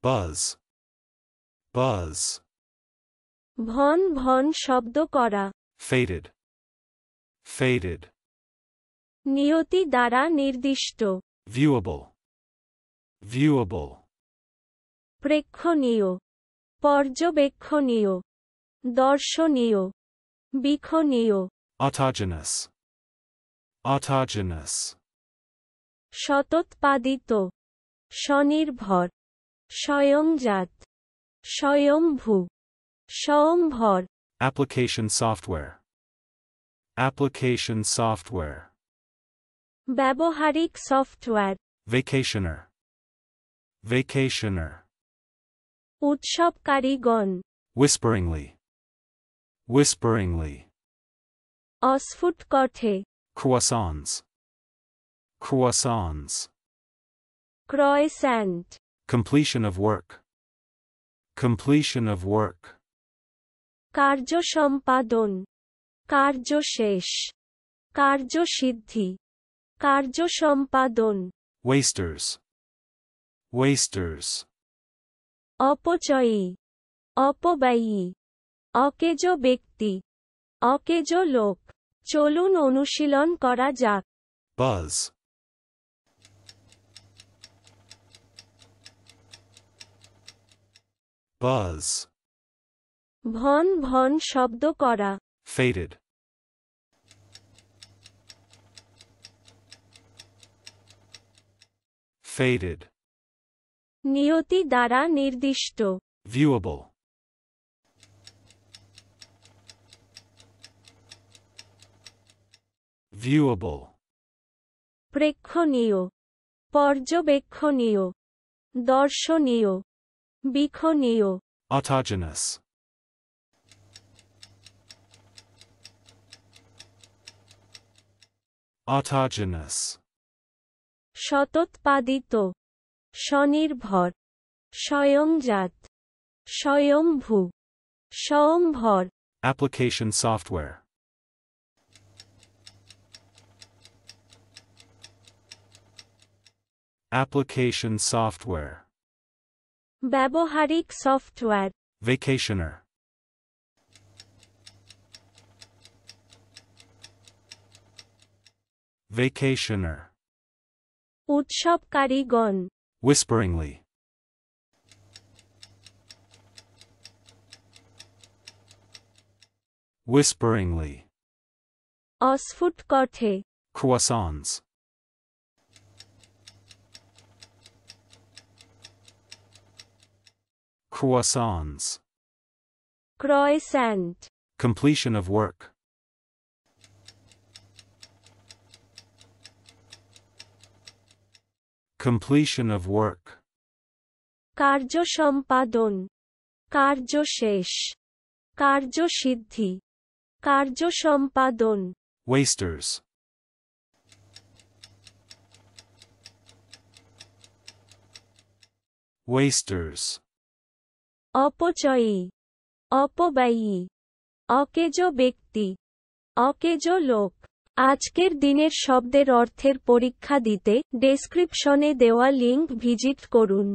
buzz, buzz. Von von শব্দ করা, Faded, faded. নিয়তি দ্বারা নির্দিষ্ট, Viewable, viewable. প্রেক্ষণীয়, পর্যবেক্ষণীয়, দর্শনীয়, বিক্ষণীয়, Autogenous, autogenous. শতোৎপাদিত, স্বনির্ভর, স্বয়ংজাত, স্বয়ংভূ, স্বয়ংভর, Application software, application software. ব্যবহারিক software, Vacationer, vacationer. উৎসবকারীগণ, Whisperingly, whisperingly. অস্ফুট কণ্ঠে, Croissants, croissants. ক্রয়স্যান্ট, Completion of work, completion of work. কার্য সম্পাদন, কার্য শেষ, কার্যসিদ্ধি, কার্য সম্পাদন, Wasters, wasters. অপচয়ী, অপব্যয়ী, অকেজ ব্যক্তি, অকেজ লোক। চলুন অনুশীলন করা যাক। Buzz, buzz. ভন ভন শব্দ করা, Faded, faded. নিয়তি দ্বারা নির্দিষ্ট, Viewable, viewable. প্রেক্ষণীয়, পর্যবেক্ষণীয়, দর্শনীয়, বিক্ষণীয়, Autogenous, autogenous. শতোৎপাদিত, স্বনির্ভর, স্বয়ংজাত, স্বয়ংভূ, স্বয়ংভর, Application software, application software. ব্যবহারিক software, Vacationer, vacationer. উৎসবকারীগণ, Whisperingly, whisperingly. অস্ফুট কণ্ঠে, Croissants, croissants. ক্রয়স্যান্ট, Completion of work, completion of work. কার্য সম্পাদন, কার্য শেষ, কার্যসিদ্ধি, কার্য সম্পাদন, Wasters, wasters. অপচয়ী, অপব্যয়ী, অকেজ ব্যক্তি, অকেজ লোক। আজকের দিনের শব্দের অর্থের পরীক্ষা দিতে ডেসক্রিপশনে দেওয়া লিংক ভিজিট করুন।